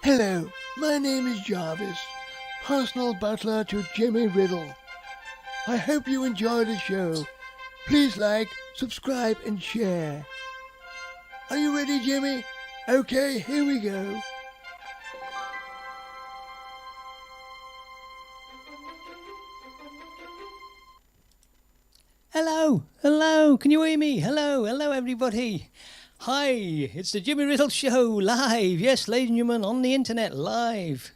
Hello, my name is Jarvis, personal butler to Jimmy Riddle. I hope you enjoy the show. Please like, subscribe and share. Are you ready, Jimmy? Okay, here we go. Hello, can you hear me? Hello everybody. Hi, it's the Jimmy Riddle Show live. Yes, ladies and gentlemen, on the internet live.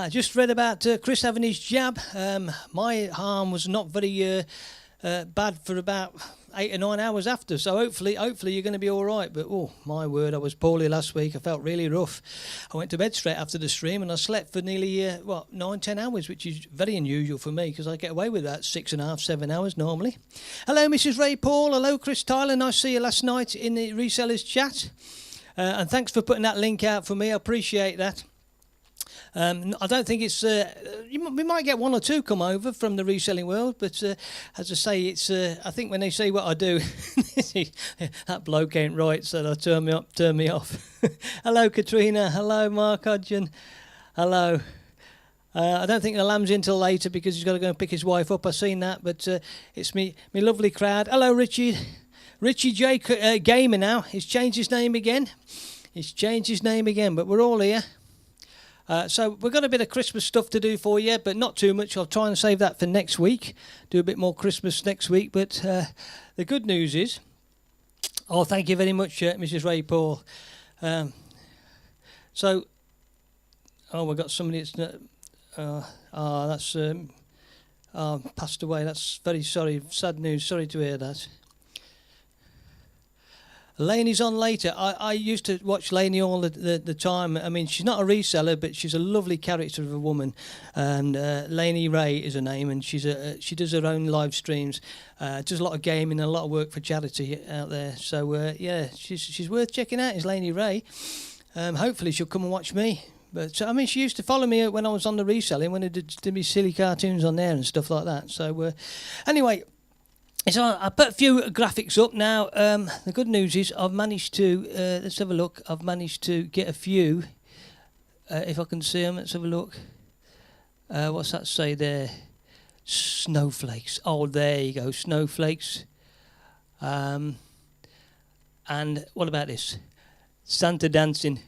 Just read about Chris having his jab. My arm was not very bad for about 8 or 9 hours after, so hopefully you're going to be all right. But oh my word, I was poorly last week. I felt really rough. I went to bed straight after the stream and I slept for nearly 9-10 hours, which is very unusual for me because I get away with that 6.5, 7 hours normally. Hello Mrs. Ray Paul, hello Chris Tyler, nice to see you last night in the resellers chat, and thanks for putting that link out for me. I appreciate that. I don't think it's. We might get one or two come over from the reselling world, but as I say, it's. I think when they see what I do, that bloke ain't right, so they'll turn me off. Hello, Katrina. Hello, Mark Hodgen. Hello. I don't think the lamb's in till later because he's got to go and pick his wife up. I've seen that, but it's me lovely crowd. Hello, Richie. Richie J. Gamer now. He's changed his name again. But we're all here. So we've got a bit of Christmas stuff to do for you, but not too much. I'll try and save that for next week. Do a bit more Christmas next week. But the good news is, thank you very much, Mrs. Ray Paul. We've got somebody that's passed away. That's very sorry, sad news. Sorry to hear that. Laney's on later. I used to watch Laney all the time. I mean, she's not a reseller, but she's a lovely character of a woman. And Laney Ray is her name, and she does her own live streams. Does a lot of gaming and a lot of work for charity out there. So she's worth checking out. Is Laney Ray? Hopefully she'll come and watch me. But I mean, she used to follow me when I was on the reselling when I did me silly cartoons on there and stuff like that. So anyway. So I put a few graphics up now. The good news is I've managed to, let's have a look, I've managed to get a few, if I can see them, let's have a look. What's that say there? Snowflakes. Oh, there you go, snowflakes. And what about this? Santa dancing.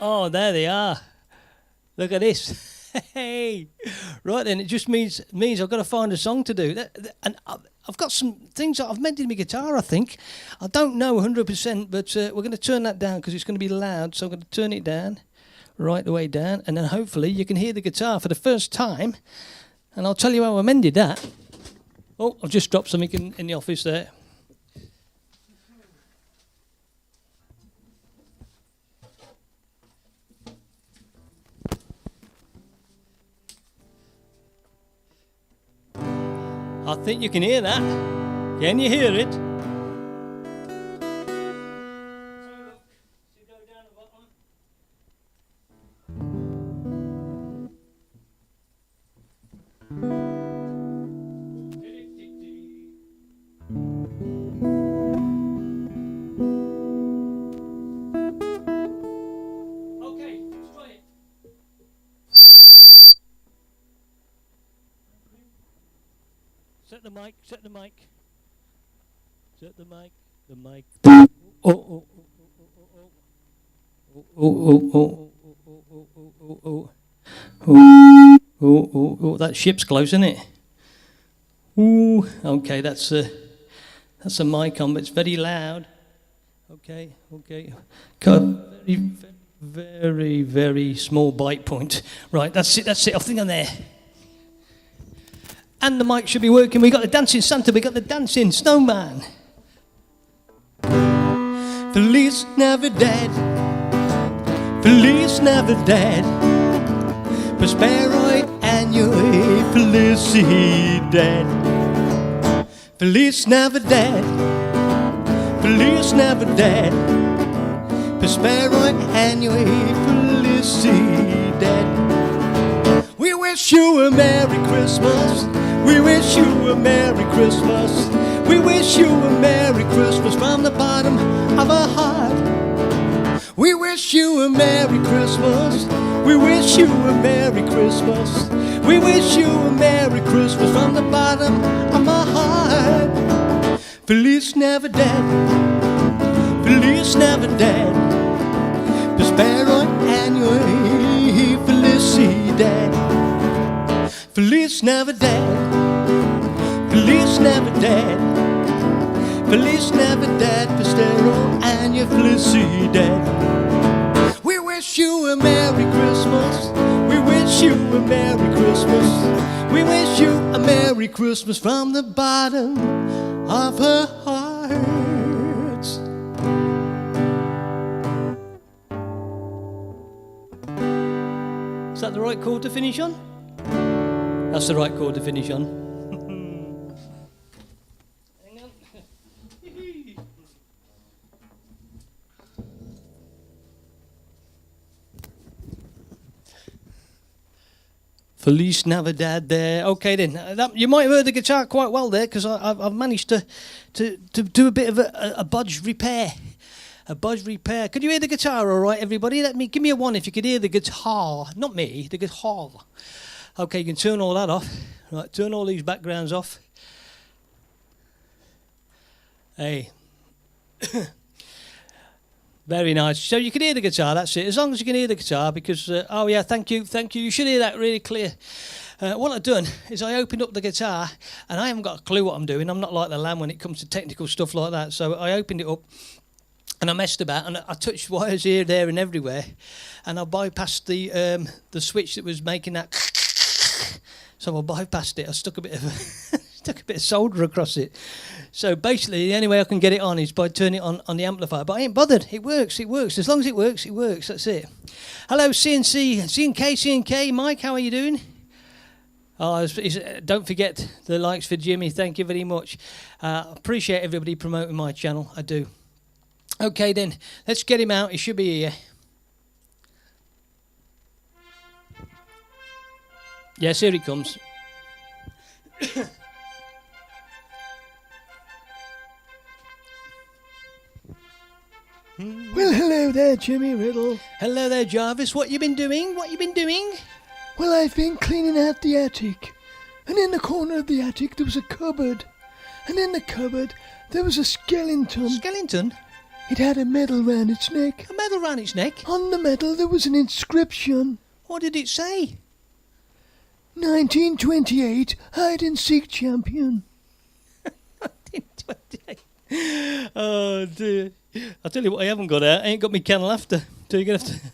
Oh, there they are. Look at this. Hey, right then, it just means I've got to find a song to do. And I've got some things that I've mended my guitar, I think. I don't know 100%, but we're going to turn that down because it's going to be loud. So I'm going to turn it down, right the way down, and then hopefully you can hear the guitar for the first time. And I'll tell you how I mended that. Oh, I've just dropped something in the office there. I think you can hear that. Can you hear it? Okay, let's try it. Set the mic. The mic. Oh. That ship's close, isn't it? Ooh, okay, that's a mic on, but it's very loud. Okay. Got very, very small bite point. Right, that's it. I think I'm there. And the mic should be working. We got the dancing Santa. We got the dancing snowman. Feliz Navidad. Feliz Navidad. Prospero año y felicidad. Feliz Navidad. Feliz Navidad. Prospero año y felicidad. We wish you a Merry Christmas. We wish you a Merry Christmas. We wish you a Merry Christmas from the bottom of our heart. We wish you a Merry Christmas. We wish you a Merry Christmas. We wish you a Merry Christmas from the bottom of my heart. Feliz Navidad. Feliz Navidad. Prospero año y felicidad. Feliz Navidad. Feliz Navidad. Feliz Navidad, Prospero año y felicidad. We wish you a Merry Christmas. We wish you a Merry Christmas. We wish you a Merry Christmas from the bottom of her heart. Is that the right chord to finish on? That's the right chord to finish on. Hang on. Feliz Navidad there. Okay then, you might have heard the guitar quite well there because I've managed to do a bit of a budge repair. A budge repair. Could you hear the guitar all right, everybody? Give me a one if you could hear the guitar. Not me, the guitar. Okay, you can turn all that off. Right, turn all these backgrounds off. Hey. Very nice. So you can hear the guitar, that's it. As long as you can hear the guitar, because, oh yeah, thank you. You should hear that really clear. What I've done is I opened up the guitar, and I haven't got a clue what I'm doing. I'm not like the lamb when it comes to technical stuff like that. So I opened it up, and I messed about, and I touched wires here, there, and everywhere, and I bypassed the switch that was making that. So I bypassed it. I stuck a bit of solder across it. So basically, the only way I can get it on is by turning it on the amplifier. But I ain't bothered. It works. As long as it works, it works. That's it. Hello, CNK, Mike, how are you doing? Oh, don't forget the likes for Jimmy. Thank you very much. Appreciate everybody promoting my channel. I do. Okay, then. Let's get him out. He should be here. Yes, here he comes. Well, hello there, Jimmy Riddle. Hello there, Jarvis. What you been doing? Well, I've been cleaning out the attic. And in the corner of the attic, there was a cupboard. And in the cupboard, there was a skeleton. Skeleton? It had a medal round its neck. A medal round its neck? On the medal, there was an inscription. What did it say? 1928 hide-and-seek champion. 1928. Oh, dear. I'll tell you what I haven't got out. I ain't got me can of laughter. So you're going to have to...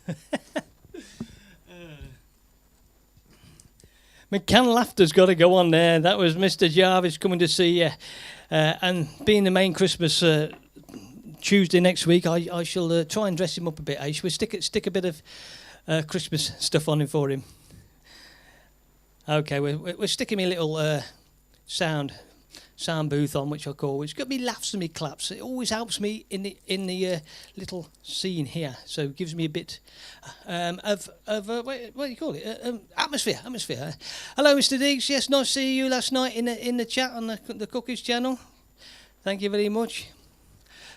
My can of laughter's got to go on there. That was Mr. Jarvis coming to see you. And being the main Christmas Tuesday next week, I shall try and dress him up a bit. Shall we stick a bit of Christmas stuff on him for him? Okay, we're sticking me little sound booth on, which which got me laughs and me claps. It always helps me in the little scene here, so it gives me a bit of what do you call it? Atmosphere. Hello, Mr. Diggs. Yes, nice to see you last night in the chat on the Cookies channel. Thank you very much.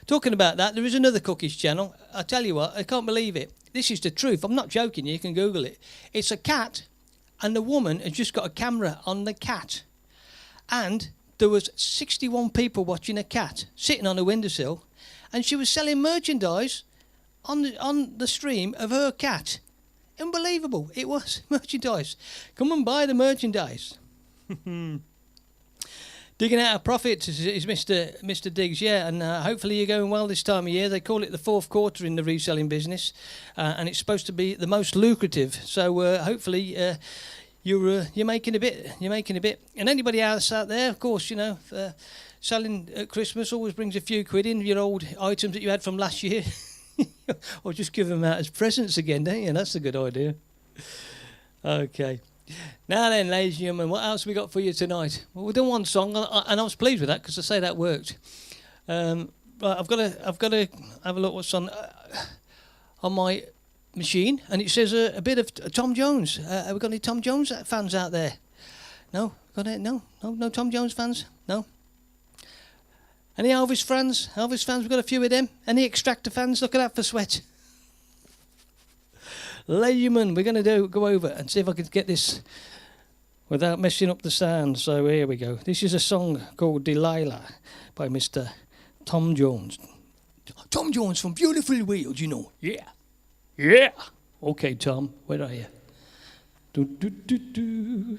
Talking about that, there is another Cookies channel. I tell you what, I can't believe it. This is the truth. I'm not joking. You can Google it. It's a cat. And the woman has just got a camera on the cat. And there was 61 people watching a cat sitting on a windowsill. And she was selling merchandise on the stream of her cat. Unbelievable. It was merchandise. Come and buy the merchandise. Digging out a profit is Mr. Diggs, yeah, and hopefully you're going well this time of year. They call it the fourth quarter in the reselling business, and it's supposed to be the most lucrative. So hopefully you're making a bit. And anybody else out there, of course, you know, selling at Christmas always brings a few quid in. Your old items that you had from last year, or just give them out as presents again, don't you? That's a good idea. Okay. Now then, ladies and gentlemen, what else we got for you tonight? Well, we've done one song, and I was pleased with that because I say that worked. Right, I've got to have a look what's on my machine, and it says a bit of Tom Jones. Have we got any Tom Jones fans out there? No, got it? No Tom Jones fans. No. Any Elvis fans? We've got a few of them. Any Extractor fans? Look at that for sweat. Layman, we're going to go over and see if I can get this without messing up the sound. So here we go. This is a song called Delilah by Mr. Tom Jones. Tom Jones from Beautiful Wales, you know. Yeah. Yeah. Okay, Tom, where are you? Do, do, do, do.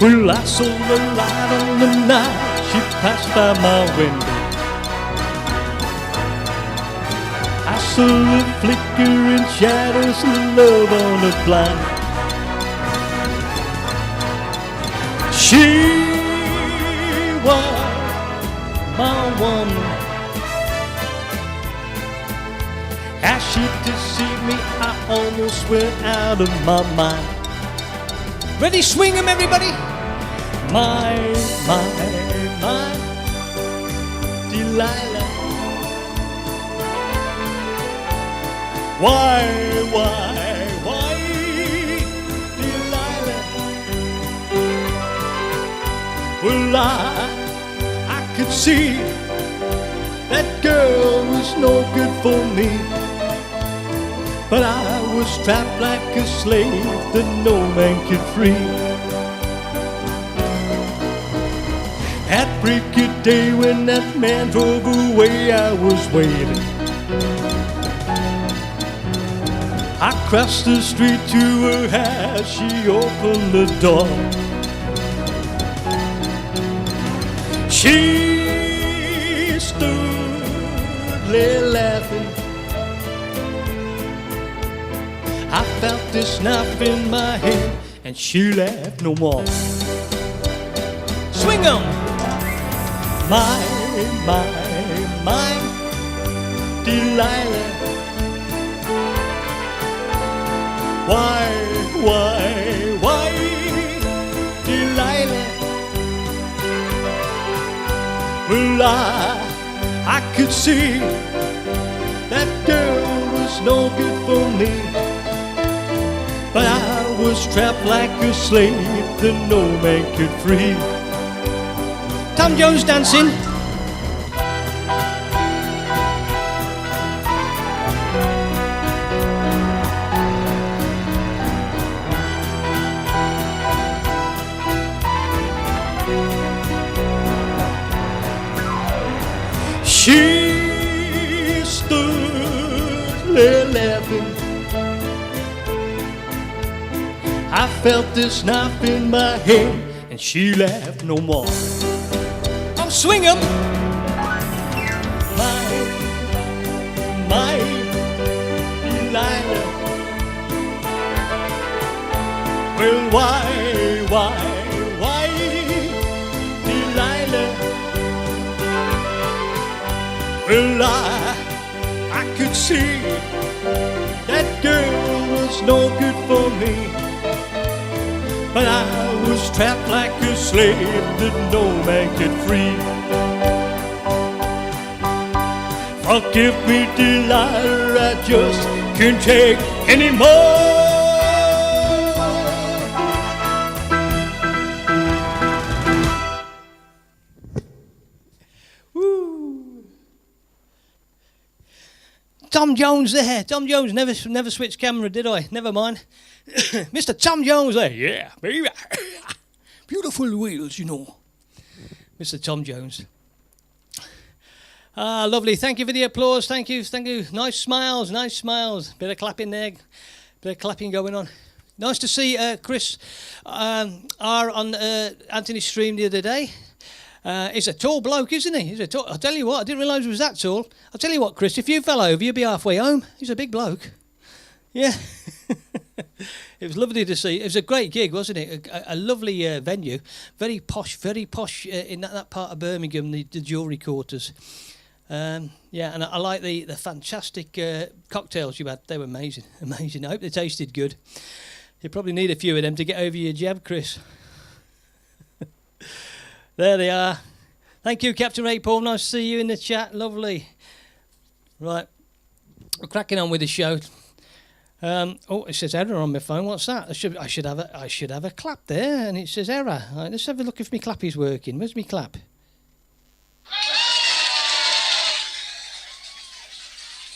Well, I saw the light on the night she passed by my window. I saw the flickering shadows of love on the blind. She was my one. As she deceived me, I almost went out of my mind. Ready, swing 'em, everybody! My Delilah. Why, Delilah? Well, I could see that girl was no good for me, but I was trapped like a slave that no man could free. At break of day when that man drove away, I was waiting. I crossed the street to her house, she opened the door. She stood there laughing. I felt this knife in my hand, and she laughed no more. Swing 'em! My Delilah. Why, Delilah? Well, I could see that girl was no good for me, but I was trapped like a slave that no man could free. Tom Jones dancing. She stood there laughing. I felt this knife in my hand, and she laughed no more. I'm swinging. My Delilah. Well, why, Delilah? Well, I could see that girl was no good for me, but I was trapped like a slave that no man could free. Forgive me, Delilah, I just can't take any more. Woo. Tom Jones there. Tom Jones never switched camera, did I? Never mind. Mr. Tom Jones there. Yeah, baby. Beautiful wheels, you know. Mr. Tom Jones. Ah, lovely. Thank you for the applause. Thank you. Nice smiles. Bit of clapping there. Bit of clapping going on. Nice to see Chris R on Anthony's stream the other day. He's a tall bloke, isn't he? I'll tell you what, I didn't realise he was that tall. I'll tell you what, Chris, if you fell over, you'd be halfway home. He's a big bloke. Yeah. It was lovely to see. It was a great gig, wasn't it? A lovely venue. Very posh in that part of Birmingham, the jewellery quarters. Yeah, and I like the fantastic cocktails you had. They were amazing. I hope they tasted good. You probably need a few of them to get over your jab, Chris. There they are. Thank you, Captain Ray Paul. Nice to see you in the chat. Lovely. Right. We're cracking on with the show. Oh, it says error on my phone. What's that? I should have a clap there, and it says error. Right, let's have a look if my clappy's working. Where's my clap?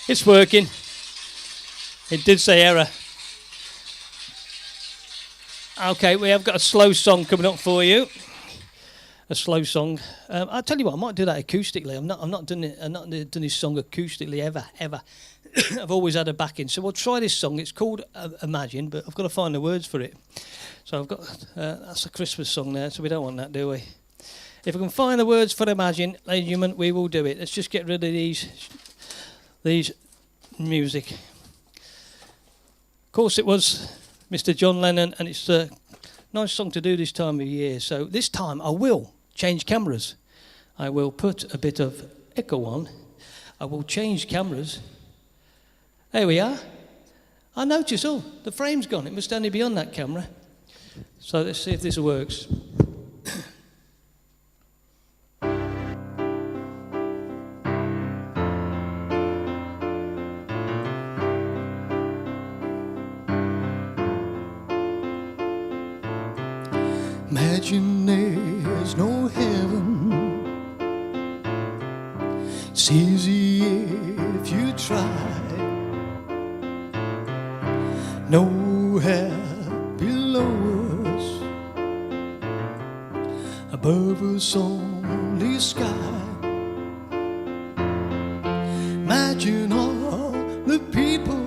It's working. It did say error. Okay, we have got a slow song coming up for you. A slow song. I'll tell you what, I might do that acoustically. I've not done this song acoustically ever. I've always had a backing, so we'll try this song. It's called Imagine, but I've got to find the words for it. So I've got that's a Christmas song there, so we don't want that, do we? If we can find the words for Imagine, ladies and gentlemen, we will do it. Let's just get rid of these music. Of course, it was Mr. John Lennon, and it's a nice song to do this time of year. So this time I will change cameras. I will put a bit of echo on. I will change cameras. There we are. I notice, the frame's gone. It must only be on that camera. So let's see if this works. Imagine there's no heaven. It's easy if you try. No hell below us, above us only sky. Imagine all the people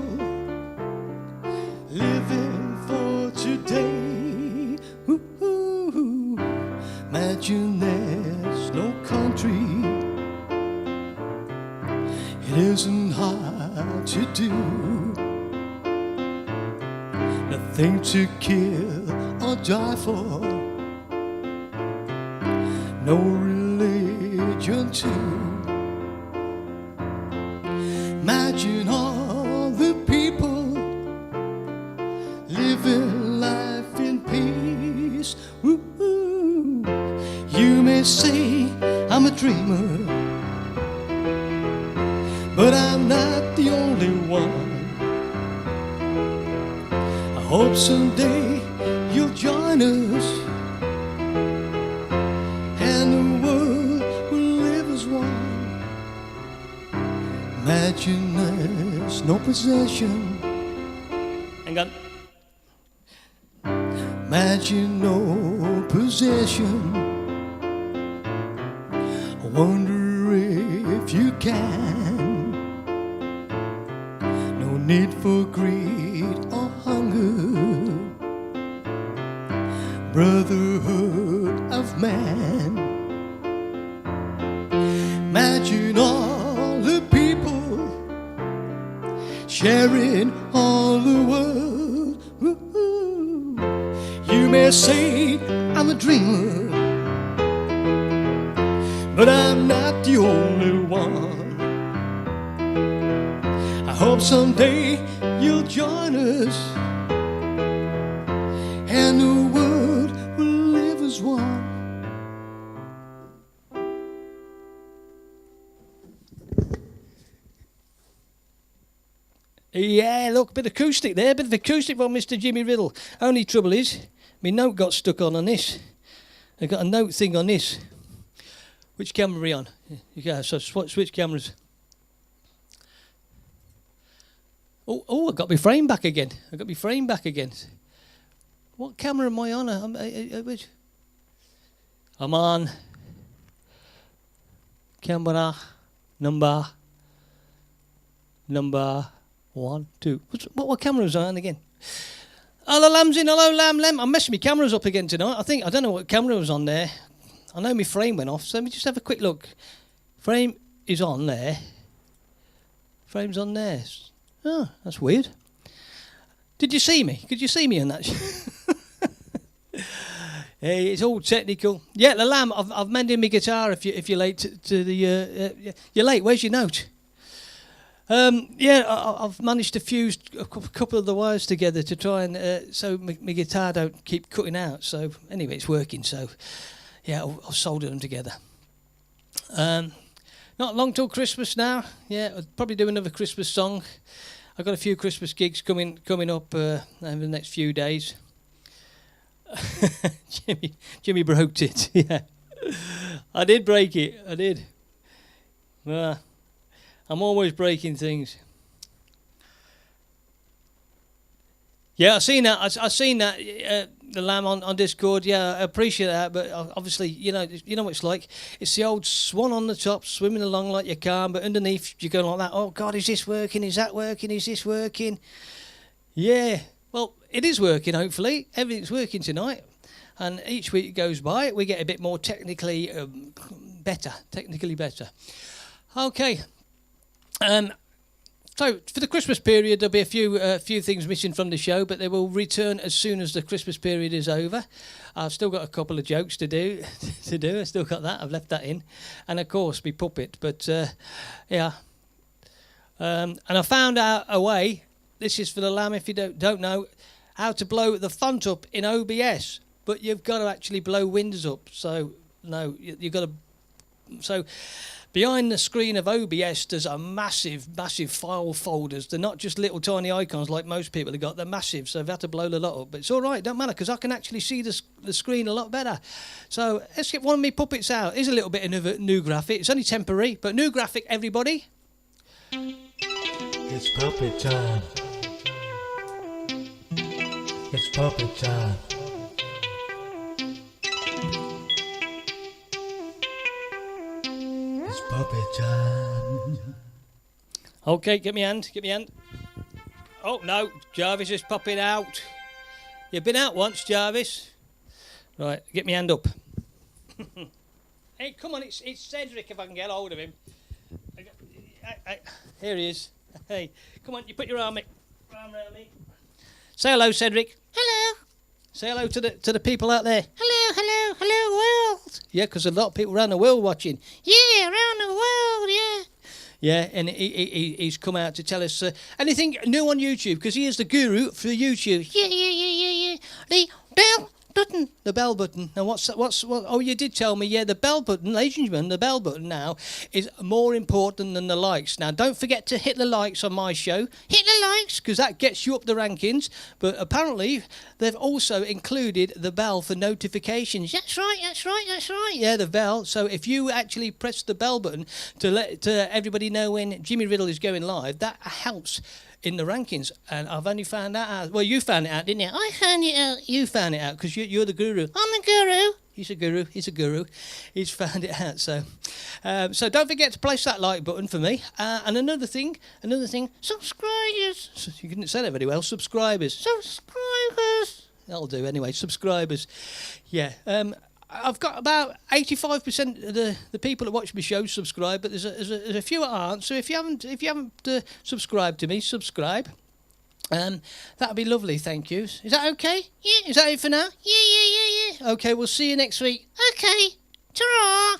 living for today. Ooh, imagine there's no country. It isn't hard to do. Nothing to kill or die for. No religion too. Imagine all the people living life in peace. Ooh, you may say I'm a dreamer, but I'm not the only one. I hope someday you'll join us, and the world will live as one. Imagine there's no possession. Hang on. Imagine no possession. I wonder if you can. No need for greed or hunger. Brotherhood of man. Imagine all the people sharing all the world. Ooh. You may say I'm a dreamer, but I'm not the only one. I hope someday you'll join us, and the world will live as one. Yeah, look, bit of acoustic there, bit of acoustic from Mr. Jimmy Riddle. Only trouble is, my note got stuck on this. I got a note thing on this. Which camera are we on? Yeah, so switch cameras. Oh, I got my frame back again. What camera am I on? I'm on camera number 1, 2. What camera was I on again? Hello, lambs in. Hello, lamb. I'm messing my cameras up again tonight. I don't know what camera was on there. I know my frame went off, so let me just have a quick look. Frame is on there. Frame's on there. Oh, that's weird. Did you see me? Could you see me on that? Hey, it's all technical. Yeah, the lamb. I've mended my guitar. If you're late to the, you're late. Where's your note? I've managed to fuse a couple of the wires together to try and so my guitar don't keep cutting out. So anyway, it's working. So yeah, I'll solder them together. Not long till Christmas now. Yeah, I'll probably do another Christmas song. I've got a few Christmas gigs coming up over the next few days. Jimmy broke it. Yeah, I did break it. I did. I'm always breaking things. Yeah, I've seen that. I've seen that. The lamb on Discord. Yeah, I appreciate that. But obviously, you know what it's like. It's the old swan on the top, swimming along like you can, but underneath you're going like that. Oh God, is this working? Is that working? Is this working? Yeah. Well, it is working. Hopefully, everything's working tonight. And each week it goes by, we get a bit more technically better. Okay. So for the Christmas period, there'll be a few things missing from the show, but they will return as soon as the Christmas period is over. I've still got a couple of jokes to do. I've still got that. I've left that in, and of course, my puppet. But yeah, and I found out a way. This is for the lamb. If you don't know how to blow the font up in OBS, but you've got to actually blow windows up. So no, you've got to. So. Behind the screen of OBS, there's a massive file folders. They're not just little tiny icons like most people have got. They're massive, so I've had to blow the lot up. But it's all right, don't matter, because I can actually see the screen a lot better. So let's get one of my puppets out. Here's a little bit of new graphic. It's only temporary, but new graphic, everybody. It's puppet time. It's puppet time. It's puppet time. Okay, get me hand. Oh no, Jarvis is popping out. You've been out once, Jarvis. Right, get me hand up. Hey, come on, it's Cedric if I can get hold of him. Here he is. Hey, come on, you put your arm around me. Say hello, Cedric. Hello. Say hello to the people out there. Hello, world. Yeah, because a lot of people around the world watching. Yeah, around the world, yeah. Yeah, and he's come out to tell us anything new on YouTube, because he is the guru for YouTube. Yeah. The bell button. The bell button. Now, what? Oh, you did tell me. Yeah, the bell button, ladies and gentlemen, the bell button now is more important than the likes. Now, don't forget to hit the likes on my show. Hit the likes, because that gets you up the rankings. But apparently, they've also included the bell for notifications. That's right. Yeah, the bell. So if you actually press the bell button to let everybody know when Jimmy Riddle is going live, that helps in the rankings. And I've only found that out. Well, you found it out, didn't you? I found it out. You found it out because you're the guru. I'm the guru. He's a guru. He's found it out. So don't forget to place that like button for me. And another thing. Subscribers. You didn't say that very well. Subscribers. That'll do anyway. Subscribers. Yeah. I've got about 85% of the people that watch my show subscribe, but there's a few that aren't. So if you haven't subscribed to me, subscribe. That'd be lovely. Thank you. Is that okay? Yeah. Is that it for now? Yeah. Okay. We'll see you next week. Okay. Ta-ra.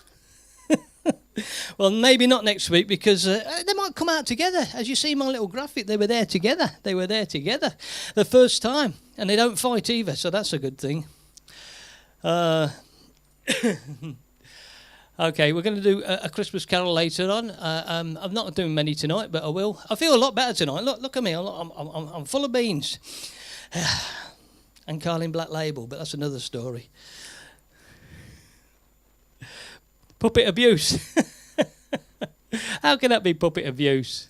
Well, maybe not next week, because they might come out together. As you see my little graphic, they were there together. The first time, and they don't fight either, so that's a good thing. Okay, we're going to do a Christmas carol later on. I'm not doing many tonight, but I will. I feel a lot better tonight. Look at me. I'm full of beans. And Carling Black Label, but that's another story. Puppet abuse. How can that be puppet abuse?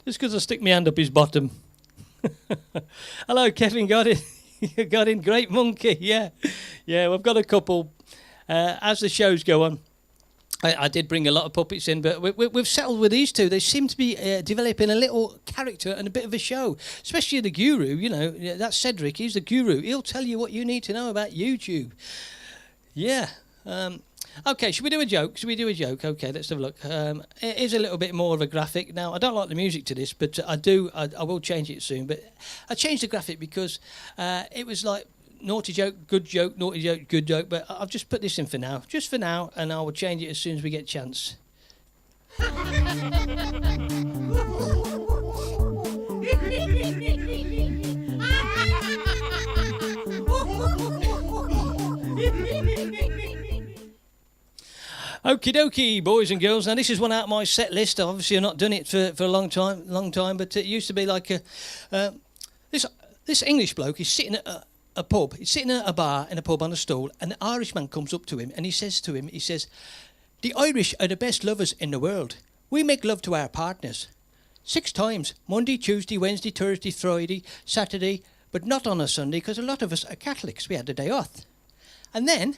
Just because I stick my hand up his bottom. Hello, Kevin. Got it. You got in. Great monkey. Yeah. We've got a couple. As the shows go on, I did bring a lot of puppets in, but we've settled with these two. They seem to be developing a little character and a bit of a show, especially the guru. You know, that's Cedric. He's the guru. He'll tell you what you need to know about YouTube. Yeah. Okay, should we do a joke? Okay, let's have a look. It is a little bit more of a graphic. Now, I don't like the music to this, but I will change it soon. But I changed the graphic because it was like naughty joke, good joke, naughty joke, good joke. But I've just put this in for now. Just for now, and I will change it as soon as we get a chance. Okie dokie, boys and girls. Now this is one out of my set list. Obviously, I've not done it for a long time. But it used to be like this English bloke is sitting at a pub. He's sitting at a bar in a pub on a stool, and an Irishman comes up to him and he says, "The Irish are the best lovers in the world. We make love to our partners 6 times: Monday, Tuesday, Wednesday, Thursday, Friday, Saturday, but not on a Sunday because a lot of us are Catholics. We had the day off." And then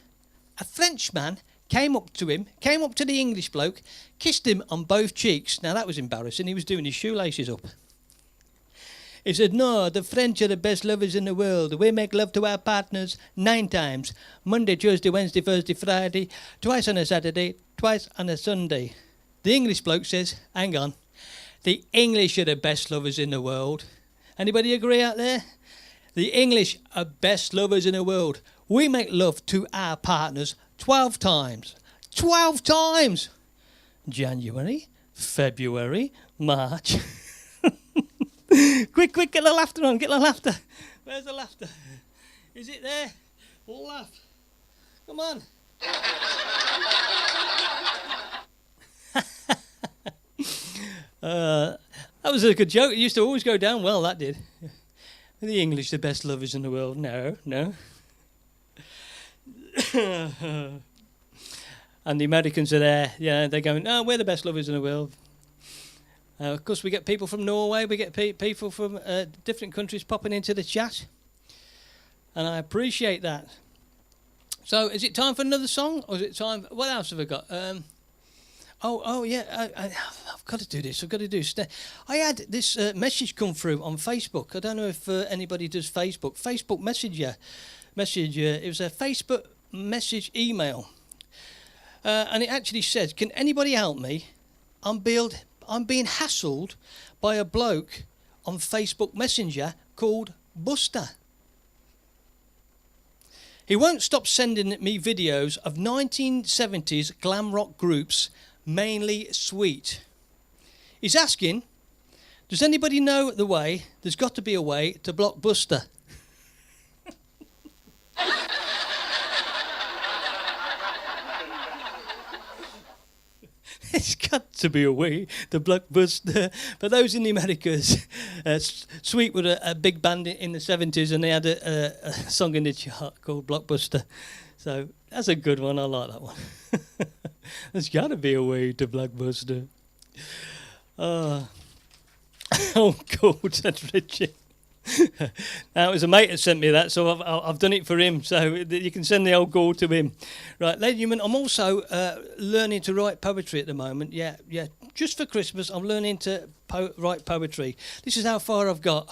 a Frenchman came up to the English bloke, kissed him on both cheeks. Now that was embarrassing. He was doing his shoelaces up. He said, "No, the French are the best lovers in the world. We make love to our partners 9 times. Monday, Tuesday, Wednesday, Thursday, Friday, twice on a Saturday, twice on a Sunday." The English bloke says, "Hang on. The English are the best lovers in the world." Anybody agree out there? The English are best lovers in the world. We make love to our partners 12 times. 12 times! January, February, March. Quick, get the laughter on, get the laughter. Where's the laughter? Is it there? All laugh. Come on. That was a good joke. It used to always go down well, that did. The English, the best lovers in the world. No. And the Americans are there. Yeah, they're going, "Oh, we're the best lovers in the world." Of course, we get people from Norway. We get people from different countries popping into the chat. And I appreciate that. So, is it time for another song? Or is it time... What else have I got? Yeah, I've got to do this. I had this message come through on Facebook. I don't know if anybody does Facebook. Facebook Messenger. It was a Facebook message email. And it actually says, "Can anybody help me? I'm being hassled by a bloke on Facebook Messenger called Buster. He won't stop sending me videos of 1970s glam rock groups, mainly Sweet. He's asking, does anybody know the way? There's got to be a way to block Buster." It's got to be a way to Blockbuster. For those in the Americas, Sweet were a big band in the 70s, and they had a song in the chart called Blockbuster. So that's a good one. I like that one. There's got to be a way to Blockbuster. Oh, God, that's Richard. Now, it was a mate that sent me that, so I've done it for him, so you can send the old gold to him. Right, ladies and gentlemen, I'm also learning to write poetry at the moment. Yeah, just for Christmas, I'm learning to write poetry. This is how far I've got.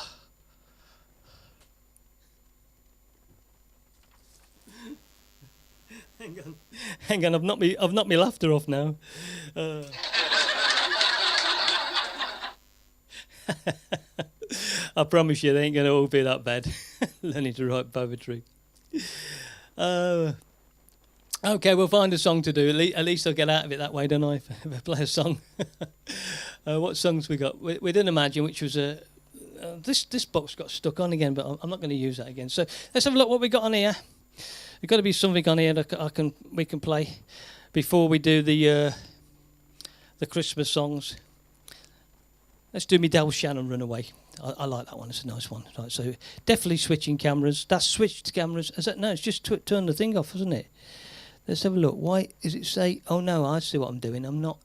Hang on, I've knocked my laughter off now. I promise you, they ain't going to all be that bad. Learning to write poetry. Okay, we'll find a song to do. At least I'll get out of it that way, don't I? If I play a song. What songs we got? We didn't imagine, which was this box got stuck on again, but I'm not going to use that again. So let's have a look what we got on here. There's got to be something on here that we can play before we do the Christmas songs. Let's do me Del Shannon Runaway. I like that one. It's a nice one. Right, so definitely switching cameras. That's switched cameras. Is that? No, it's just turn the thing off, isn't it? Let's have a look. Why is it say? Oh no, I see what I'm doing. I'm not.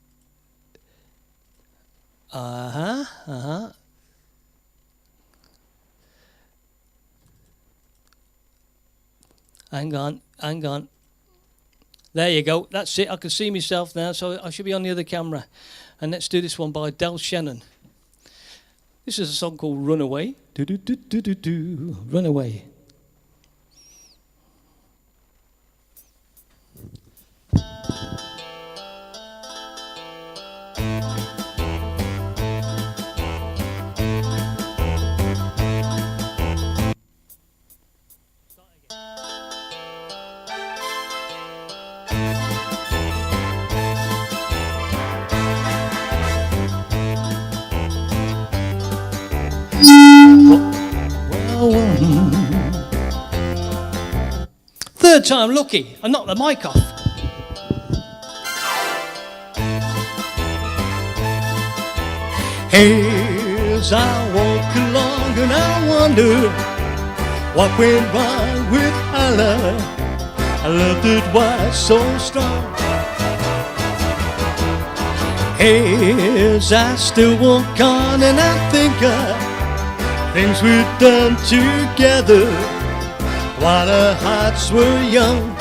Hang on. There you go. That's it. I can see myself now, so I should be on the other camera. And let's do this one by Del Shannon. This is a song called Runaway. Do. Runaway. Third time lucky. I knocked the mic off. As I walk along and I wonder what went wrong with our love, a love that was so strong. As I still walk on and I think of things we've done together while our hearts were young.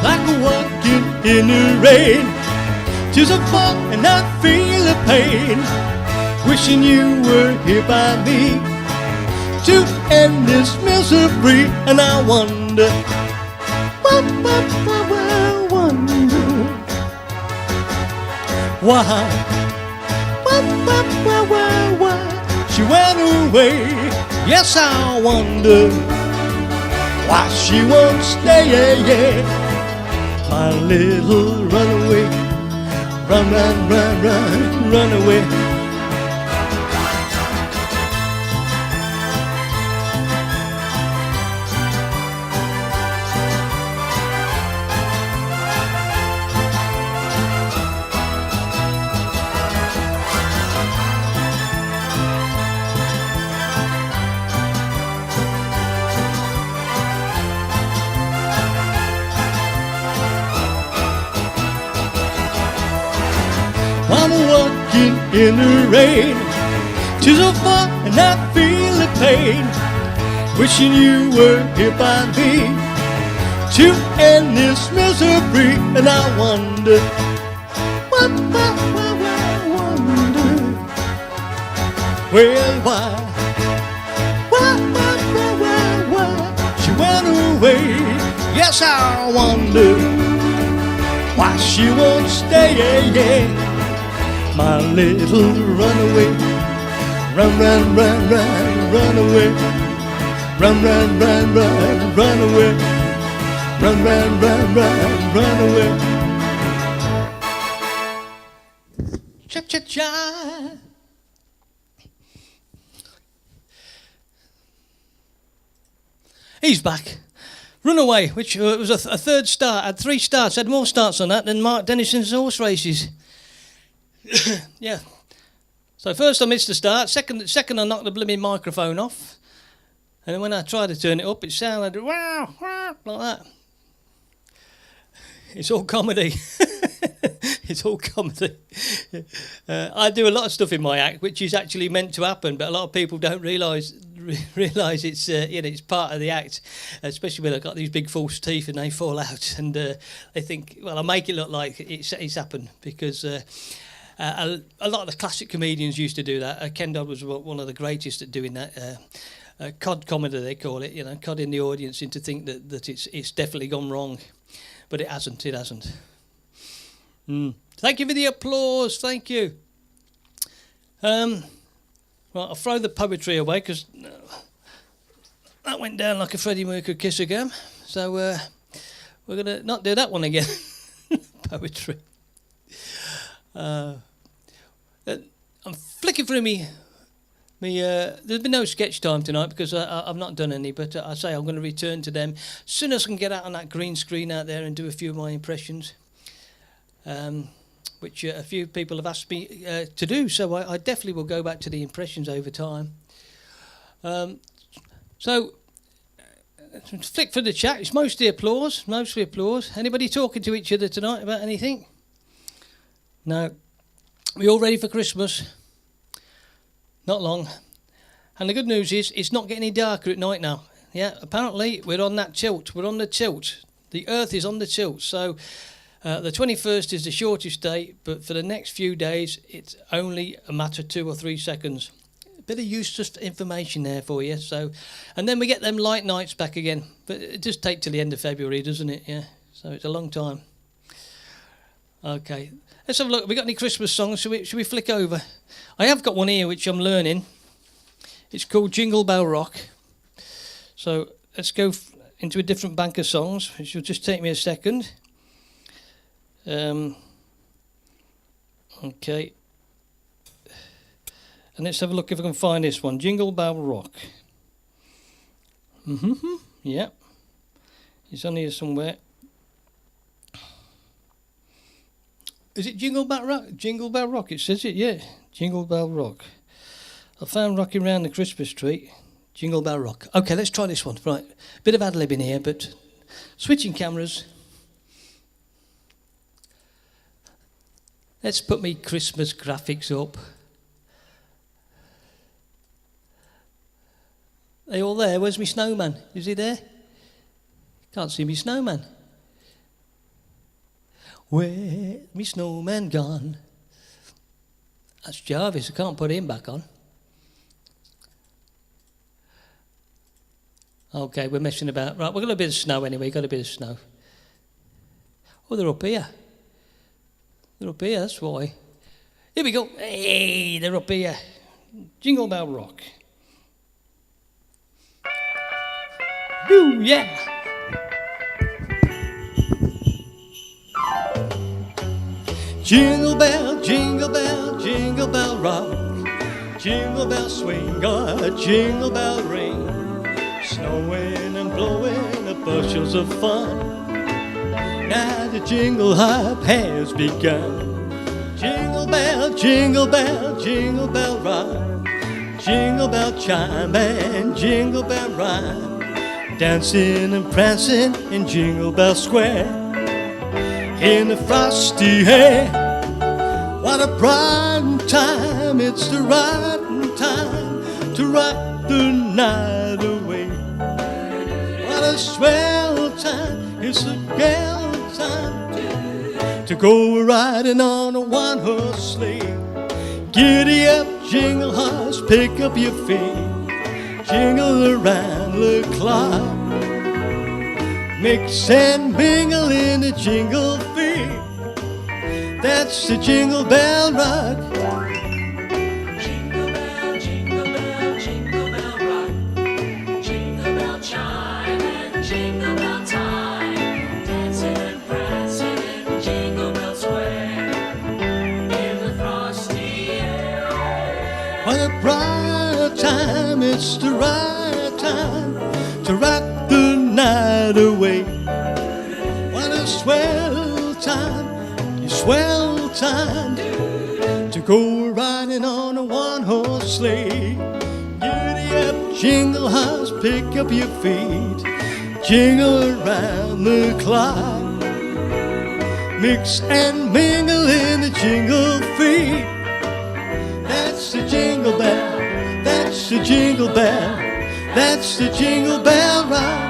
Like walking in the rain, tears of fall and I feel the pain, wishing you were here by me to end this misery. And I wonder, I wonder why she went away. Yes, I wonder why she won't stay. My little runaway, run, run, run, run, run away. I'm walking in the rain, tears of fall and I feel the pain, wishing you were here by me to end this misery. And I wonder, I wonder, well, why she went away. Yes, I wonder why she won't stay. My little runaway, run, run, run, run, run away. Run, run, run, run, run away. Run, run, run, run, run away. Cha-cha-cha. He's back. Runaway, which was a third start, had 3 starts, had more starts on that than Mark Dennison's horse races. Yeah. So first I missed the start. Second I knocked the blooming microphone off. And then when I tried to turn it up, it sounded wow, wow, like that. It's all comedy. It's all comedy. I do a lot of stuff in my act which is actually meant to happen, but a lot of people don't realise it's it's part of the act, especially when I've got these big false teeth and they fall out, and they think, well, I make it look like it's happened because. A lot of the classic comedians used to do that. Ken Dodd was one of the greatest at doing that. Cod comedy, they call it. Codding the audience into think that it's definitely gone wrong, but it hasn't. It hasn't. Thank you for the applause. Thank you. Right, I'll throw the poetry away because that went down like a Freddie Mercury kiss again. So we're gonna not do that one again. Poetry. I'm flicking through me. There's been no sketch time tonight because I've not done any, but I say I'm going to return to them as soon as I can get out on that green screen out there and do a few of my impressions, which a few people have asked me to do. So I definitely will go back to the impressions over time. So flick for the chat. It's mostly applause. Mostly applause. Anybody talking to each other tonight about anything? No. We all ready for Christmas? Not long. And the good news is it's not getting any darker at night now. Yeah, apparently we're on that tilt. We're on the tilt. The Earth is on the tilt. So the 21st is the shortest day, but for the next few days it's only a matter of 2 or 3 seconds. A bit of useless information there for you. So, and then we get them light nights back again. But it does take till the end of February, doesn't it? Yeah. So it's a long time. Okay. Let's have a look. Have we got any Christmas songs? Should we flick over? I have got one here which I'm learning. It's called Jingle Bell Rock. So let's go into a different bank of songs, which will just take me a second. Okay. And let's have a look if I can find this one. Jingle Bell Rock. Yeah. It's on here somewhere. Is it Jingle Bell Rock? Jingle Bell Rock, it says it, yeah. Jingle Bell Rock. I found rocking round the Christmas tree. Jingle Bell Rock. Okay, let's try this one. Right, bit of ad-lib in here, but switching cameras. Let's put me Christmas graphics up. Are they all there? Where's me snowman? Is he there? Can't see me snowman. Where's me snowman gone? That's Jarvis. I can't put him back on. Okay, we're messing about. Right, we've got a bit of snow anyway. Got a bit of snow. Oh, they're up here. They're up here, that's why. Here we go. Hey, they're up here. Jingle Bell Rock. Woo, yeah. Jingle bell, jingle bell, jingle bell rock. Jingle bell swing, jingle bell ring. Snowing and blowing the bushels of fun. Now the jingle hop has begun. Jingle bell, jingle bell, jingle bell rock. Jingle bell chime and jingle bell rhyme. Dancing and prancing in Jingle Bell Square. In the frosty air. What a bright time, it's the right time to rock the night away. What a swell time, it's a gale time to go riding on a one-horse sleigh. Giddy up, jingle horse, pick up your feet. Jingle around the clock. Mix and mingle in the jingle feet. That's the Jingle Bell Rock. Jingle bell, jingle bell, jingle bell rock. Jingle bell chime and jingle bell time. Dancing and prancing in Jingle Bell Square. In the frosty air. What a bright time, it's the right time to rock the night away. What a swell time, swell time to go riding on a one-horse sleigh. Giddy up, jingle horse, pick up your feet. Jingle around the clock. Mix and mingle in the jingle feet. That's the jingle bell, that's the jingle bell, that's the Jingle Bell Rock.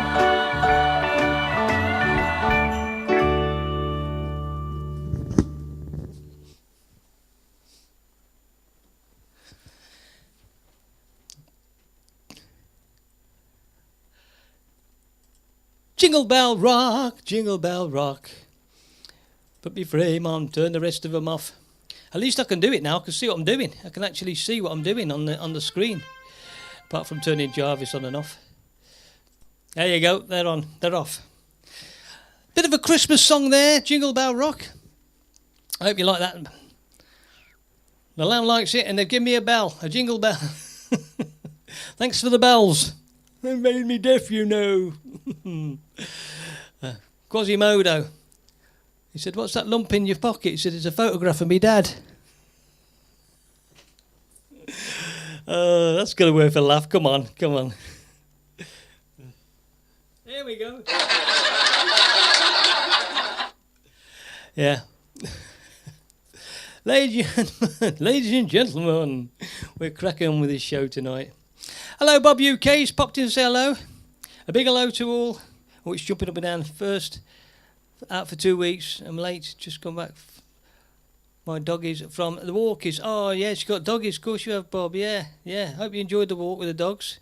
Jingle Bell Rock, Jingle Bell Rock. Put me frame on, turn the rest of them off. At least I can do it now. I can see what I'm doing. I can actually see what I'm doing on the screen. Apart from turning Jarvis on and off. There you go. They're on. They're off. Bit of a Christmas song there. Jingle Bell Rock. I hope you like that. The lamb likes it, and they've given me a bell, a jingle bell. Thanks for the bells. They made me deaf, you know. Quasimodo. He said, "What's that lump in your pocket?" He said, "It's a photograph of me dad." That's going to worth a laugh. Come on, come on. There we go. Yeah. Ladies and gentlemen, we're cracking on with this show tonight. Hello, Bob UK. He's popped in to say hello. A big hello to all. Oh, it's jumping up and down. First, out for 2 weeks. I'm late. Just come back. My doggies from the walkies. Oh, yes, you got doggies. Of course you have, Bob. Yeah, yeah. Hope you enjoyed the walk with the dogs.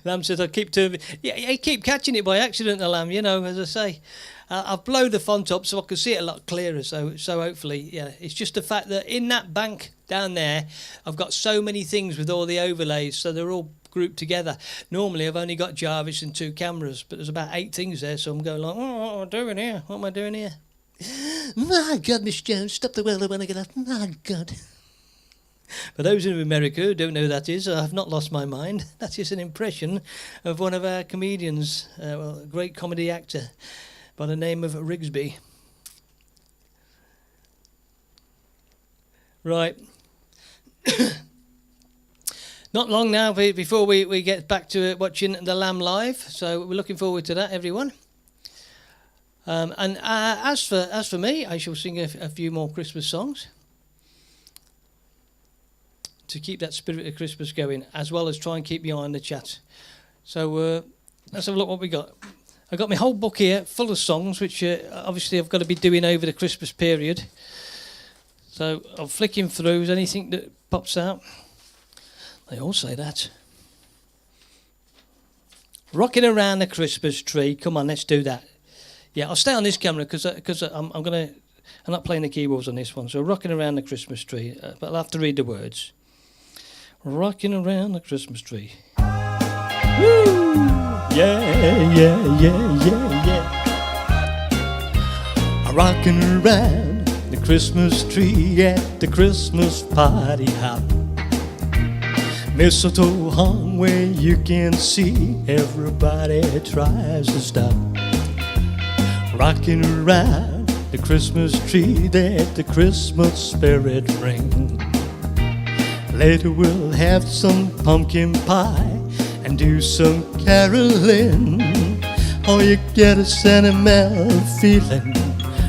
Lamb says I keep turning. Yeah, I keep catching it by accident, the lamb. You know, as I say, I've blown the font up so I can see it a lot clearer. So hopefully, yeah. It's just the fact that in that bank down there, I've got so many things with all the overlays, so they're all grouped together. Normally, I've only got Jarvis and 2 cameras, but there's about 8 things there. So I'm going like, oh, what am I doing here? What am I doing here? My God, Miss Jones, stop the welder when I get up. My God. For those in America who don't know who that is, I've not lost my mind. That is an impression of one of our comedians, a great comedy actor, by the name of Rigsby. Right. Not long now before we get back to watching The Lamb live, so we're looking forward to that, everyone. And as for me, I shall sing a few more Christmas songs to keep that spirit of Christmas going, as well as try and keep your eye on the chat. So let's have a look what we got. I got my whole book here full of songs, which obviously I've got to be doing over the Christmas period. So I'm flicking through. Is anything that pops out? They all say that. Rocking around the Christmas tree. Come on, let's do that. Yeah, I'll stay on this camera because I'm not playing the keyboards on this one. So rocking around the Christmas tree, but I'll have to read the words. Rocking around the Christmas tree. Woo! Yeah, yeah, yeah, yeah, yeah. Rocking around the Christmas tree at the Christmas party hop. Mistletoe hung where you can see everybody tries to stop. Rocking around the Christmas tree that the Christmas spirit brings. Later we'll have some pumpkin pie and do some caroling. Oh, you get a sentimental feeling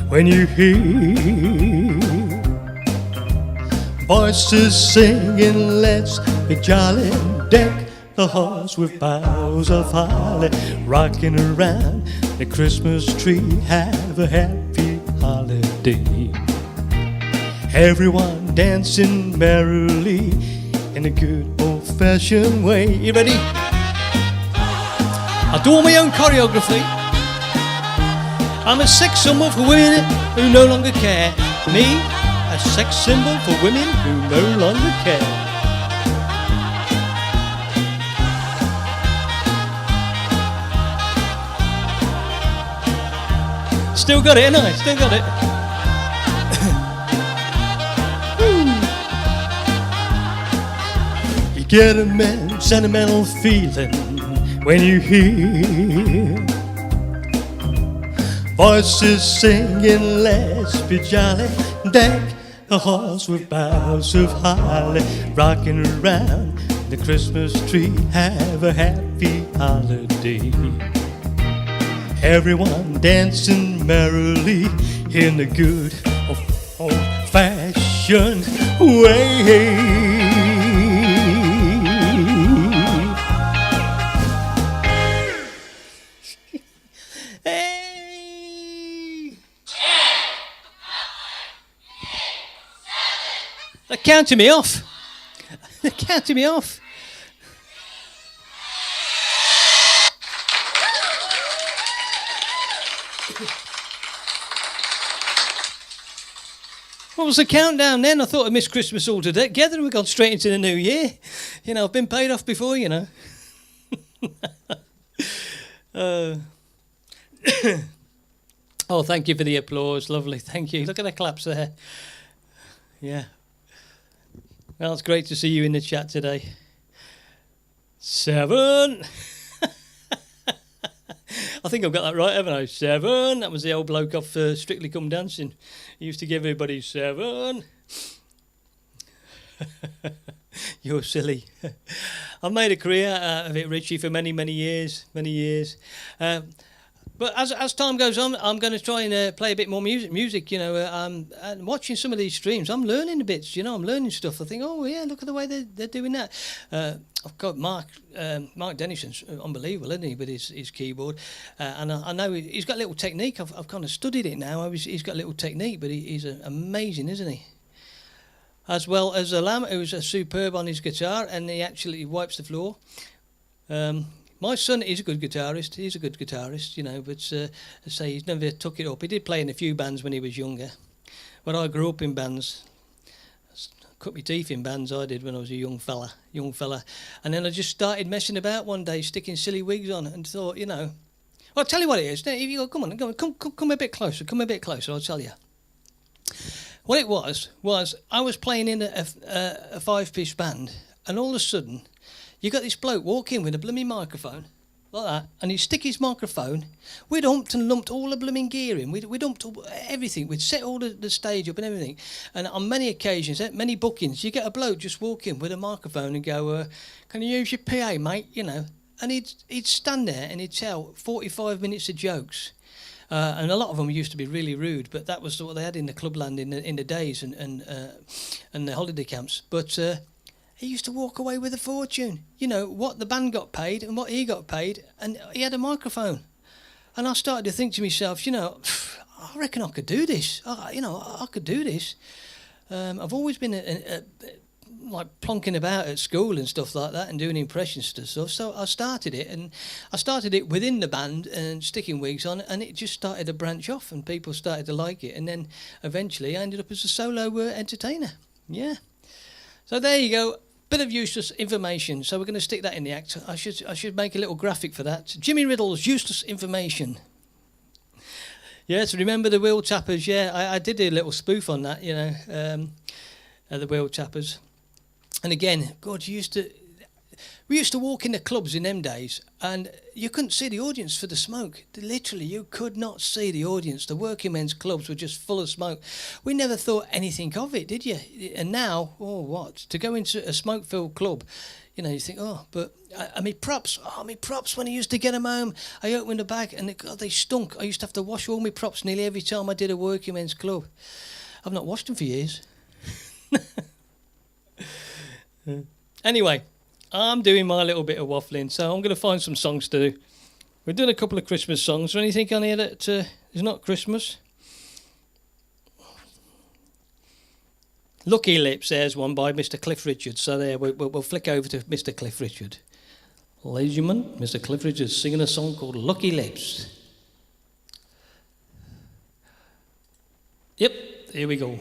when you hear voices singing, let's be jolly, deck the halls with boughs of holly. Rocking around the Christmas tree, have a happy holiday. Everyone dancing merrily in a good old-fashioned way. You ready? I do all my own choreography. I'm a sex symbol for women who no longer care. Me, a sex symbol for women who no longer care. Still got it, ain't I? Still got it. You get a sentimental feeling when you hear voices singing, let's be jolly, deck the halls with boughs of holly. Rocking around the Christmas tree, have a happy holiday. Everyone dancing merrily in a good old-fashioned way. They're counting me off. They're counting me off. What was the countdown then? I thought I missed Christmas altogether and we got straight into the new year. You know, I've been paid off before, you know. Oh, thank you for the applause. Lovely. Thank you. Look at the claps there. Yeah. Well, it's great to see you in the chat today. 7. I think I've got that right, haven't I? 7. That was the old bloke off Strictly Come Dancing. He used to give everybody 7. You're silly. I've made a career out of it, Richie, for many, many years. But as time goes on, I'm going to try and play a bit more music, you know. And watching some of these streams, I'm learning a bit, you know. I'm learning stuff. I think, oh, yeah, look at the way they're doing that. I've got Mark Dennison's unbelievable, isn't he, with his keyboard. And I know he's got a little technique. I've kind of studied it now. He's got a little technique, but he's amazing, isn't he? As well as a Lamb, who's superb on his guitar, and he actually wipes the floor. My son is a good guitarist. He's a good guitarist, you know, but I say he's never took it up. He did play in a few bands when he was younger. But I grew up in bands. Cut my teeth in bands, I did, when I was a young fella. And then I just started messing about one day, sticking silly wigs on, and thought, you know, well, I'll tell you what it is. If you go, come a bit closer, I'll tell you. What it was I was playing in a 5-piece band, and all of a sudden, you got this bloke walk in with a blooming microphone, like that, and he'd stick his microphone. We'd humped and lumped all the blooming gear in. We'd humped everything. We'd set all the stage up and everything. And on many occasions, at many bookings, you get a bloke just walk in with a microphone and go, "Can you use your PA, mate?" You know. And he'd stand there and he'd tell 45 minutes of jokes. And a lot of them used to be really rude, but that was what they had in the clubland in the days and the holiday camps. But he used to walk away with a fortune. You know, what the band got paid and what he got paid, and he had a microphone. And I started to think to myself, you know, I reckon I could do this. I could do this. I've always been like plonking about at school and stuff like that and doing impressions and stuff. So I started it, and I started it within the band and sticking wigs on, and it just started to branch off and people started to like it. And then eventually I ended up as a solo entertainer. Yeah. So there you go. Bit of useless information. So we're going to stick that in the act. I should make a little graphic for that. Jimmy Riddle's useless information. Yes, remember the wheel tappers? Yeah, I did a little spoof on that, you know, the wheel tappers. And again, God, we used to walk in the clubs in them days, and you couldn't see the audience for the smoke. Literally, you could not see the audience. The working men's clubs were just full of smoke. We never thought anything of it, did you? And now, what? To go into a smoke-filled club, you know, you think, but I mean, props when I used to get them home. I opened the bag, and they stunk. I used to have to wash all my props nearly every time I did a working men's club. I've not washed them for years. Anyway, I'm doing my little bit of waffling, so I'm going to find some songs to do. We've done a couple of Christmas songs. Is there anything on here that is not Christmas? Lucky Lips, there's one by Mr. Cliff Richard. So there, we'll flick over to Mr. Cliff Richard. Ladies and gentlemen, Mr. Cliff Richard is singing a song called Lucky Lips. Yep, here we go.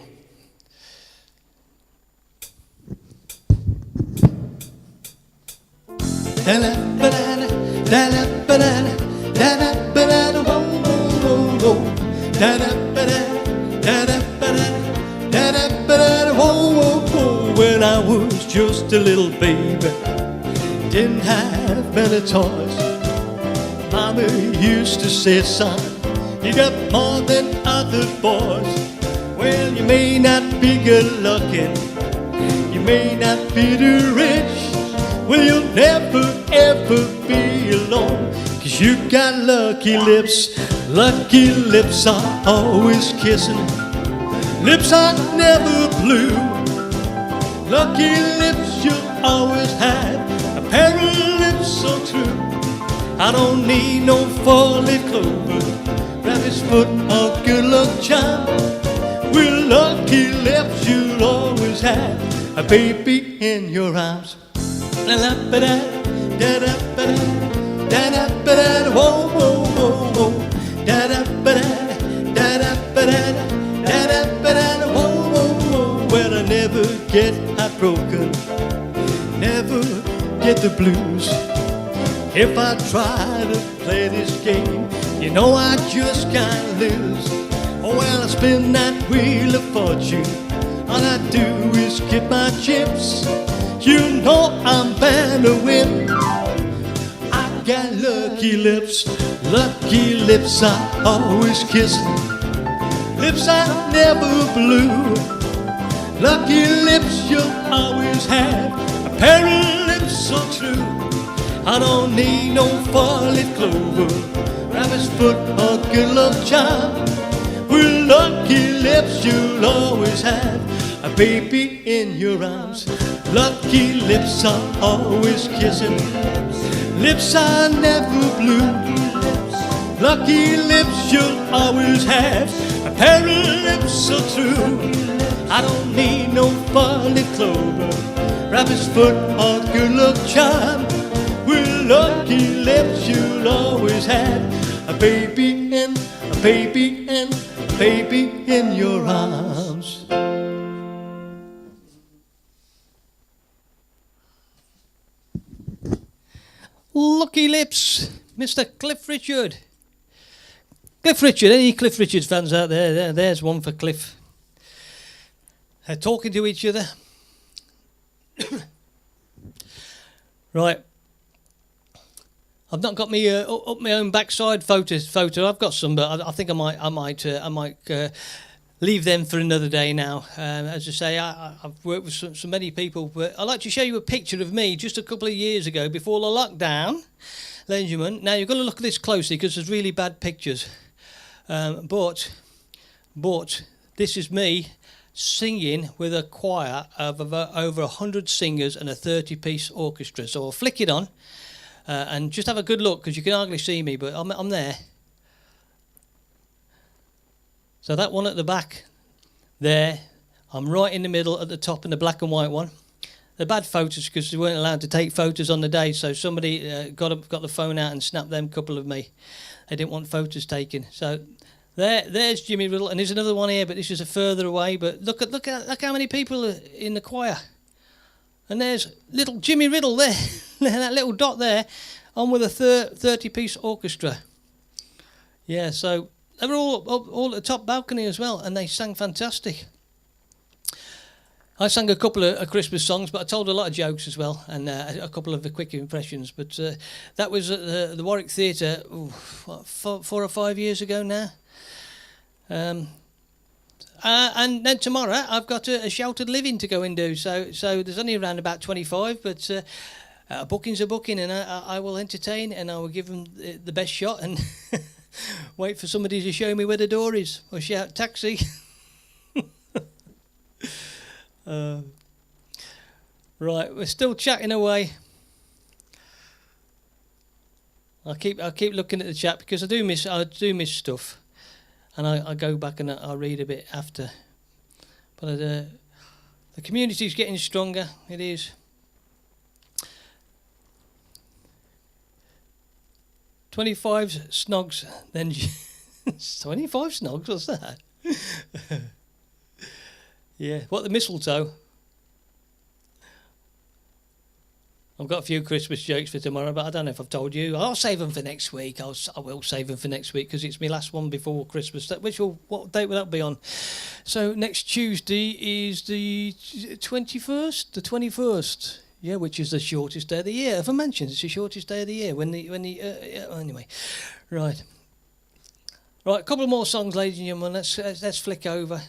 When I was just a little baby, didn't have many toys. Mama used to say, son, you got more than other boys. Well, you may not be good looking, you may not be too rich. Well, you'll never ever be alone, 'cause you got lucky lips. Lucky lips are always kissing, lips are never blue. Lucky lips you'll always have, a pair of lips so true. I don't need no four-leaf clover, rabbit's foot or good luck charm. With lucky lips you'll always have a baby in your arms. Da-da-ba-da, da-da-ba-da, da-da-ba-da, whoa, whoa, whoa, whoa. Da-da-ba-da, da-da-ba-da, da-da-ba-da, whoa, whoa, whoa. Well, I never get heartbroken, never get the blues. If I try to play this game, you know I just can't lose. Oh, well, I spin that wheel of fortune, all I do is get my chips. You know I'm bound to win. I got lucky lips are always kissing, lips are never blue. Lucky lips you'll always have, a pair of lips so true. I don't need no four-leaf clover, rabbit's foot or good luck charm. With lucky lips you'll always have a baby in your arms. Lucky lips are always kissing, lips are never blue. Lucky lips you'll always have, a pair of lips so true. I don't need no four-leaf clover, rabbit's foot or good luck charm. With lucky lips you'll always have a baby in your arms. Lucky Lips, Mr. Cliff Richard. Cliff Richard, any Cliff Richard fans out there? There's one for Cliff. Talking to each other. Right. I've not got me up my own backside photo. I've got some, but I think I might leave them for another day now. As I say, I've worked with so many people, but I'd like to show you a picture of me just a couple of years ago before the lockdown, ladies and gentlemen. Now you've got to look at this closely because there's really bad pictures. But this is me singing with a choir of over 100 singers and a 30-piece orchestra. So I'll flick it on and just have a good look because you can hardly see me, but I'm there. So that one at the back there, I'm right in the middle at the top in the black and white one. They're bad photos because they weren't allowed to take photos on the day, so somebody got the phone out and snapped them couple of me. They didn't want photos taken. So there's Jimmy Riddle, and there's another one here, but this is a further away. But look how many people are in the choir. And there's little Jimmy Riddle there, that little dot there, on with a 30-piece orchestra. Yeah, so they were all at the top balcony as well, and they sang fantastic. I sang a couple of Christmas songs, but I told a lot of jokes as well, and a couple of the quick impressions. But that was at the Warwick Theatre 4 or 5 years ago now. And then tomorrow I've got a sheltered living to go and do. So there's only around about 25, but a booking's a booking, and I will entertain, and I will give them the best shot, and wait for somebody to show me where the door is, or shout taxi. Right, we're still chatting away. I keep looking at the chat because I do miss stuff, and I go back and I read a bit after. But the community's getting stronger. It is. 25 snogs, then 25 snogs. What's that? Yeah, what, the mistletoe? I've got a few Christmas jokes for tomorrow, but I don't know if I've told you. I'll save them for next week. I will save them for next week because it's my last one before Christmas. What date will that be on? So next Tuesday is the 21st. The 21st. Yeah, which is the shortest day of the year. If I mentioned it's the shortest day of the year. Anyway, right. A couple more songs, ladies and gentlemen. Let's flick over.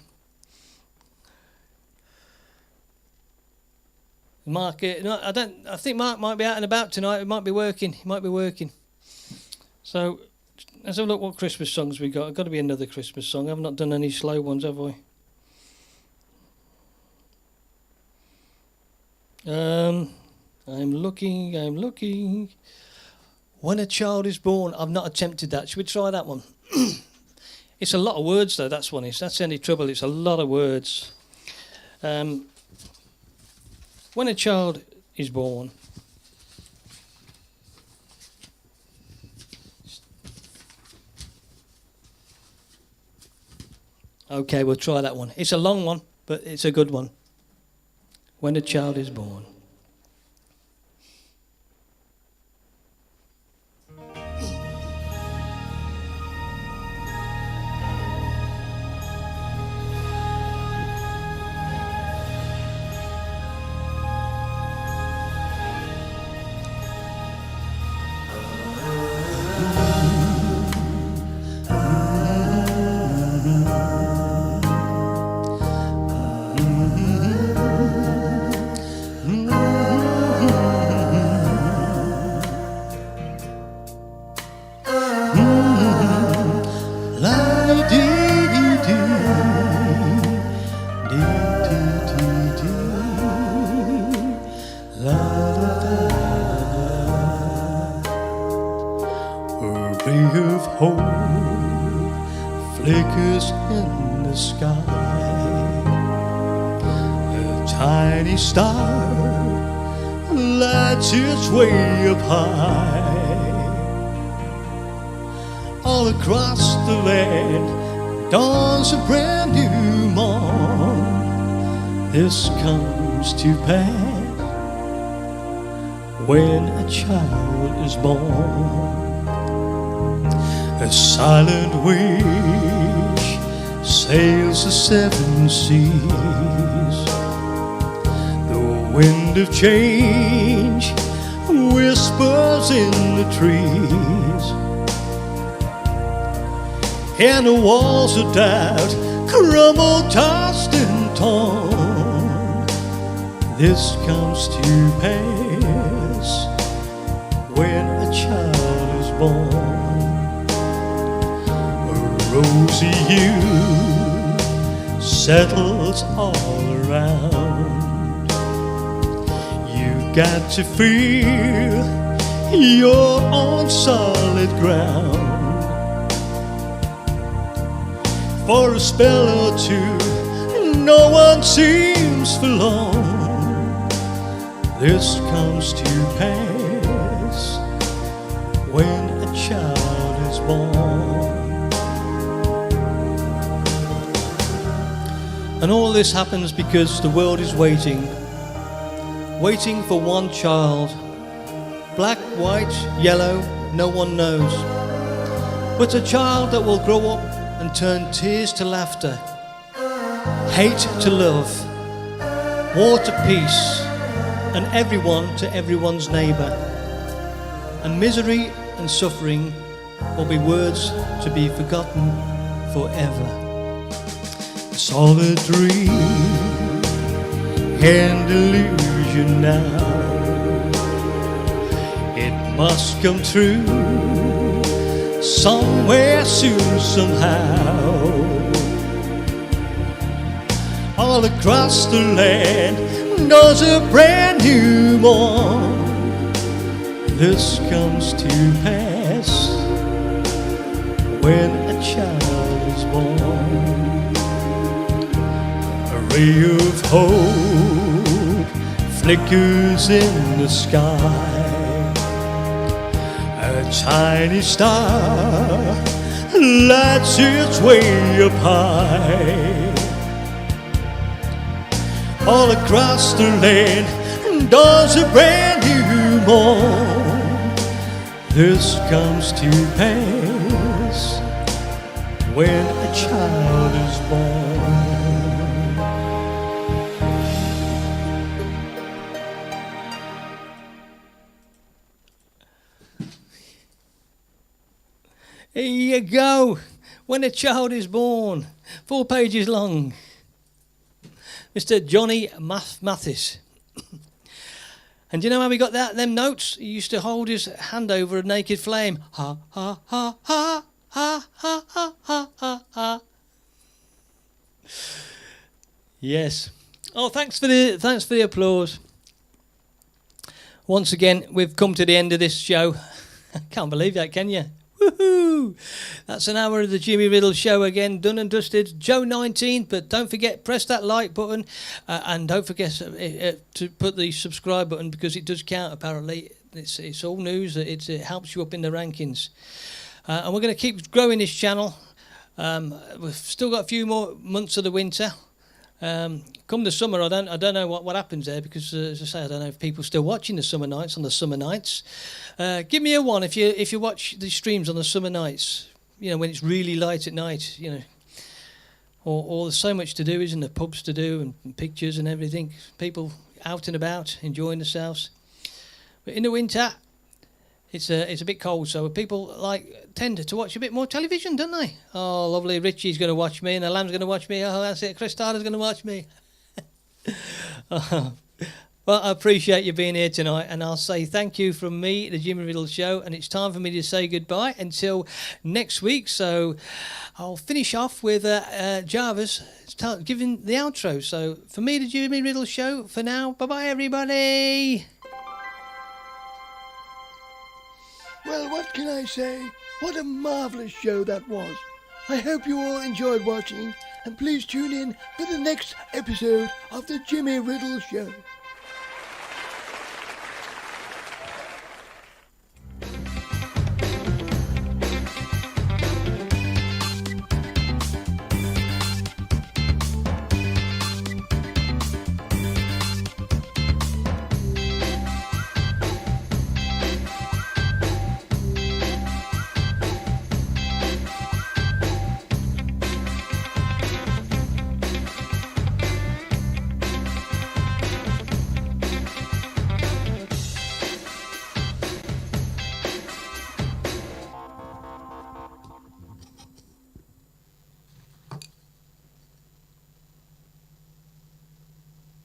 Mark, I think Mark might be out and about tonight. He might be working. So let's have a look what Christmas songs we got. I've got to be another Christmas song. I've not done any slow ones, have I? I'm looking. When a child is born. I've not attempted that. Should we try that one? It's a lot of words though. That's the only trouble. It's a lot of words. When a child is born. Okay, we'll try that one. It's a long one, but it's a good one. When a child is born. It's way up high. All across the land dawns a brand new morn. This comes to pass when a child is born. A silent wish sails the seven seas. The wind of change whistles whispers in the trees, and the walls of doubt crumble, tossed and torn. This comes to pass when a child is born. A rosy hue settles all around. You've got to feel you're on solid ground. For a spell or two, no one seems for long. This comes to pass when a child is born. And all this happens because the world is waiting for one child. Black, white, yellow, no one knows. But a child that will grow up and turn tears to laughter, hate to love, war to peace, and everyone to everyone's neighbour. And misery and suffering will be words to be forgotten forever. It's all a dream and illusion now. It must come true somewhere soon, somehow. All across the land knows a brand new morn. This comes to pass when a child is born. A ray of hope flickers in the sky. A tiny star lights its way up high. All across the land dawns a brand new morn. This comes to pass when a child is born. Here you go. When a child is born. 4 pages long. Mr. Johnny Mathis. And do you know how he got them notes? He used to hold his hand over a naked flame. Ha, ha, ha, ha, ha, ha, ha, ha, ha, ha. Yes. Oh, thanks for the applause. Once again, we've come to the end of this show. Can't believe that, can you? Woohoo! That's an hour of the Jimmy Riddle Show again, done and dusted. Joe 19, but don't forget, press that like button and don't forget to put the subscribe button because it does count apparently. It's all news. It helps you up in the rankings. And we're going to keep growing this channel. We've still got a few more months of the winter. Come the summer, I don't know what happens there because, as I say, I don't know if people are still watching the summer nights on the summer nights. Give me a 1 if you watch the streams on the summer nights. You know, when it's really light at night. You know, or there's so much to do, isn't there? Pubs to do and pictures and everything. People out and about enjoying themselves. But in the winter, it's a bit cold, so people tend to watch a bit more television, don't they? Oh, lovely. Richie's going to watch me, and the lamb's going to watch me. Oh, that's it. Chris Starter's going to watch me. Well, I appreciate you being here tonight, and I'll say thank you from me, the Jimmy Riddle Show, and it's time for me to say goodbye until next week. So I'll finish off with Jarvis giving the outro. So for me, the Jimmy Riddle Show, for now, bye-bye, everybody. Well, what can I say? What a marvellous show that was. I hope you all enjoyed watching, and please tune in for the next episode of the Jimmy Riddle Show.